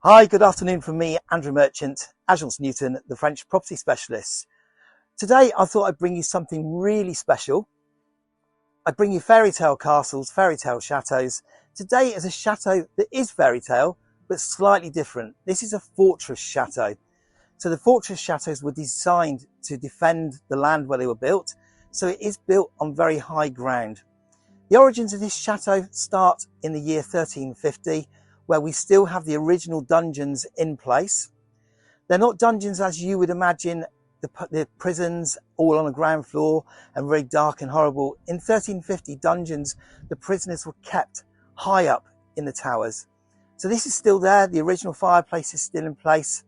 Hi, good afternoon from me, Andrew Merchant, Agence Newton, the French property specialist. Today, I thought I'd bring you something really special. I'd bring you fairy tale castles, fairy tale chateaus. Today is a chateau that is fairy tale, but slightly different. This is a fortress chateau. So the fortress chateaus were designed to defend the land where they were built. So it is built on very high ground. The origins of this chateau start in the year 1350, where we still have the original dungeons in place. They're not dungeons as you would imagine, the prisons all on the ground floor and very dark and horrible. In 1350 dungeons, the prisoners were kept high up in the towers. So this is still there, the original fireplace is still in place.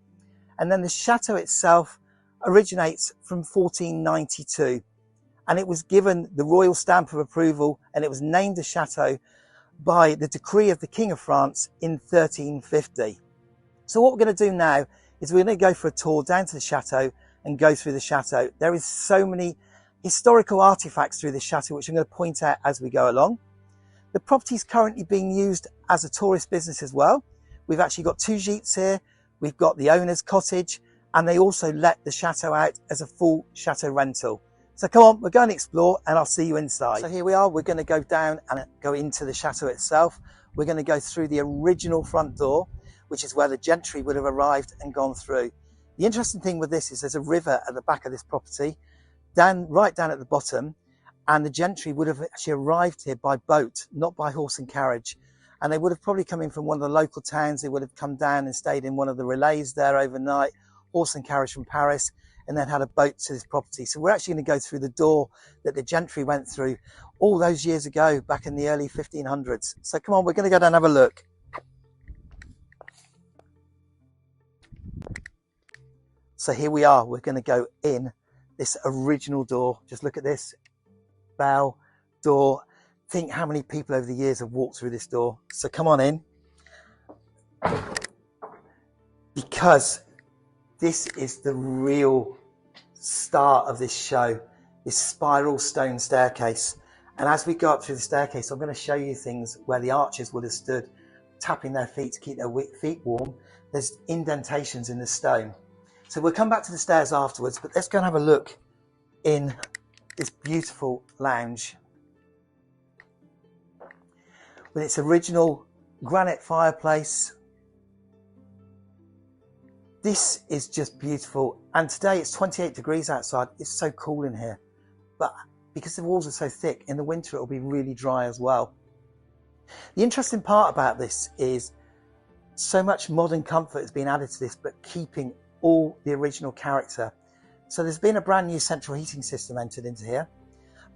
And then the chateau itself originates from 1492. And it was given the royal stamp of approval and it was named a chateau by the decree of the King of France in 1350. So what we're going to do now is we're going to go for a tour down to the chateau and go through the chateau. There is so many historical artifacts through this chateau, which I'm going to point out as we go along. The property is currently being used as a tourist business as well. We've actually got two gîtes here. We've got the owner's cottage, and they also let the chateau out as a full chateau rental. So come on, we're going to explore and I'll see you inside. So here we are, we're going to go down and go into the chateau itself. We're going to go through the original front door, which is where the gentry would have arrived and gone through. The interesting thing with this is there's a river at the back of this property, right down at the bottom, and the gentry would have actually arrived here by boat, not by horse and carriage. And they would have probably come in from one of the local towns. They would have come down and stayed in one of the relays there overnight, horse and carriage from Paris, and then had a boat to this property. So we're actually going to go through the door that the gentry went through all those years ago, back in the early 1500s. So come on, we're going to go down and have a look. So here we are, we're going to go in this original door. Just look at this, bell, door. Think how many people over the years have walked through this door. So come on in. Because this is the real start of this show, this spiral stone staircase. And as we go up through the staircase, I'm going to show you things where the archers would have stood, tapping their feet to keep their feet warm. There's indentations in the stone. So we'll come back to the stairs afterwards, but let's go and have a look in this beautiful lounge with its original granite fireplace. This is just beautiful, and today it's 28 degrees outside. It's so cool in here, but because the walls are so thick, in the winter it'll be really dry as well. The interesting part about this is so much modern comfort has been added to this, but keeping all the original character. So there's been a brand new central heating system entered into here,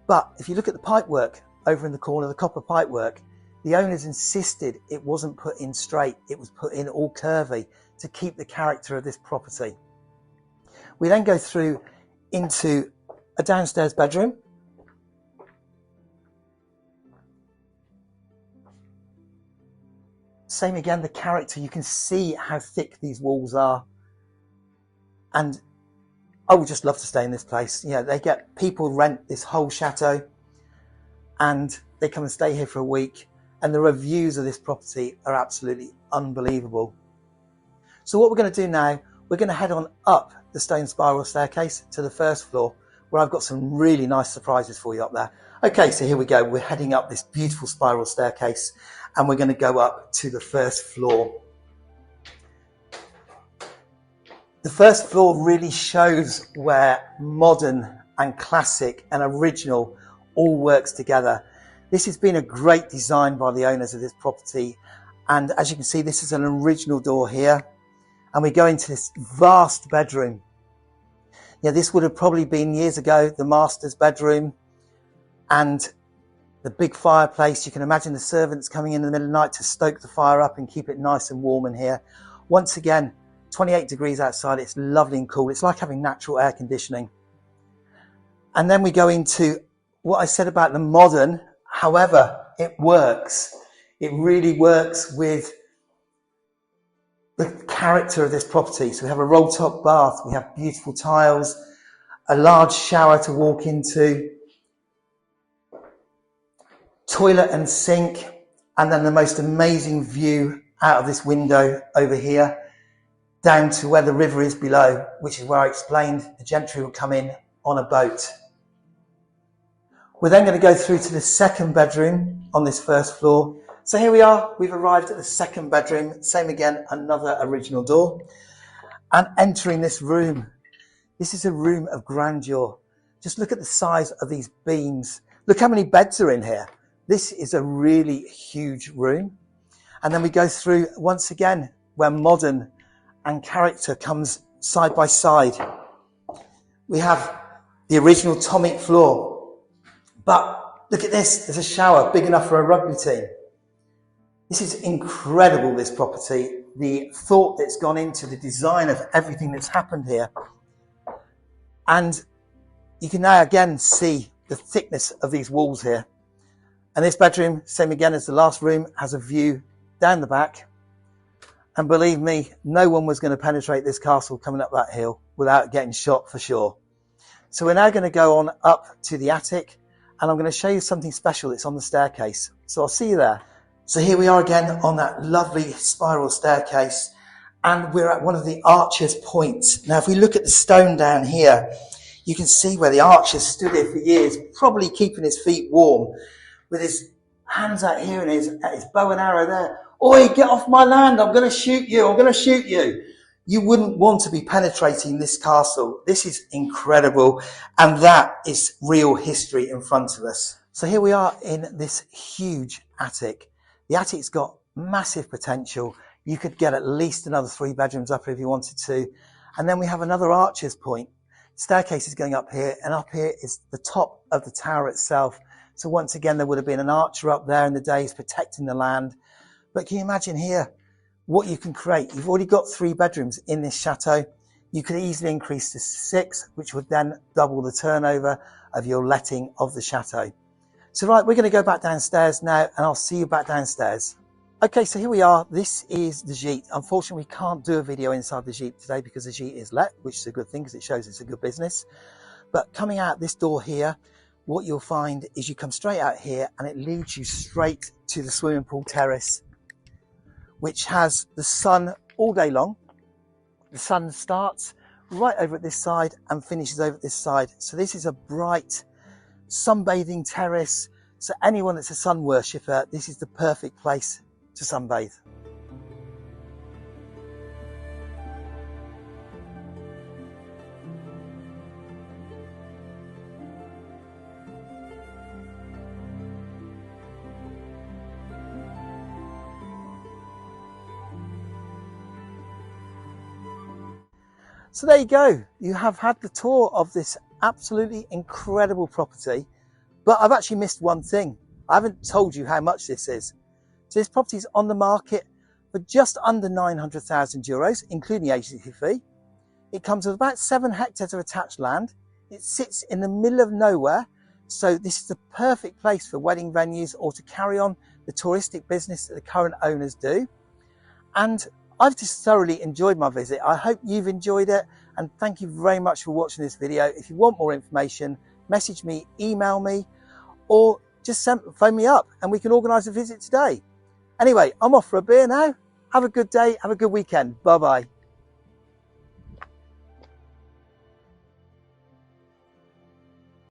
but if you look at the pipework over in the corner, the copper pipework, the owners insisted it wasn't put in straight, it was put in all curvy to keep the character of this property. We then go through into a downstairs bedroom. Same again, the character, you can see how thick these walls are. And I would just love to stay in this place. You know, people rent this whole chateau and they come and stay here for a week. And the reviews of this property are absolutely unbelievable. So what we're going to do now, we're going to head on up the stone spiral staircase to the first floor, where I've got some really nice surprises for you up there. Okay, so here we go. We're heading up this beautiful spiral staircase and we're going to go up to the first floor. The first floor really shows where modern and classic and original all works together. This has been a great design by the owners of this property. And as you can see, this is an original door here. And we go into this vast bedroom. Yeah, this would have probably been years ago, the master's bedroom and the big fireplace. You can imagine the servants coming in the middle of the night to stoke the fire up and keep it nice and warm in here. Once again, 28 degrees outside. It's lovely and cool. It's like having natural air conditioning. And then we go into what I said about the modern. However, it works. It really works with the character of this property. So we have a roll top bath, we have beautiful tiles, a large shower to walk into, toilet and sink, and then the most amazing view out of this window over here down to where the river is below, which is where I explained the gentry will come in on a boat. We're then going to go through to the second bedroom on this first floor. So here we are, we've arrived at the second bedroom, same again, another original door. And entering this room, this is a room of grandeur. Just look at the size of these beams. Look how many beds are in here. This is a really huge room. And then we go through once again where modern and character comes side by side. We have the original Tomic floor, but look at this, there's a shower big enough for a rugby team. This is incredible, this property, the thought that's gone into the design of everything that's happened here. And you can now again see the thickness of these walls here. And this bedroom, same again as the last room, has a view down the back. And believe me, no one was going to penetrate this castle coming up that hill without getting shot for sure. So we're now going to go on up to the attic, and I'm going to show you something special that's on the staircase. So I'll see you there. So here we are again on that lovely spiral staircase, and we're at one of the archer's points. Now, if we look at the stone down here, you can see where the archer stood here for years, probably keeping his feet warm, with his hands out here and his bow and arrow there. Oi, get off my land, I'm going to shoot you, I'm going to shoot you. You wouldn't want to be penetrating this castle. This is incredible, and that is real history in front of us. So here we are in this huge attic. The attic's got massive potential. You could get at least another 3 bedrooms up if you wanted to. And then we have another archer's point. Staircase is going up here, and up here is the top of the tower itself. So once again, there would have been an archer up there in the days protecting the land. But can you imagine here what you can create? You've already got 3 bedrooms in this chateau. You could easily increase to 6, which would then double the turnover of your letting of the chateau. So right, we're going to go back downstairs now, and I'll see you back downstairs. Okay, so here we are. This is the gîte. Unfortunately, we can't do a video inside the gîte today because the gîte is let, which is a good thing because it shows it's a good business. But coming out this door here, what you'll find is you come straight out here and it leads you straight to the swimming pool terrace, which has the sun all day long. The sun starts right over at this side and finishes over at this side. So this is a bright sunbathing terrace. So anyone that's a sun worshipper, this is the perfect place to sunbathe. So there you go. You have had the tour of this absolutely incredible property, but I've actually missed one thing. I haven't told you how much this is. So this property is on the market for just under 900,000 euros, including the agency fee. It comes with about 7 hectares of attached land. It sits in the middle of nowhere. So this is the perfect place for wedding venues or to carry on the touristic business that the current owners do. And I've just thoroughly enjoyed my visit. I hope you've enjoyed it, and thank you very much for watching this video. If you want more information, message me, email me, or just phone me up and we can organise a visit today. Anyway, I'm off for a beer now. Have a good day. Have a good weekend. Bye-bye.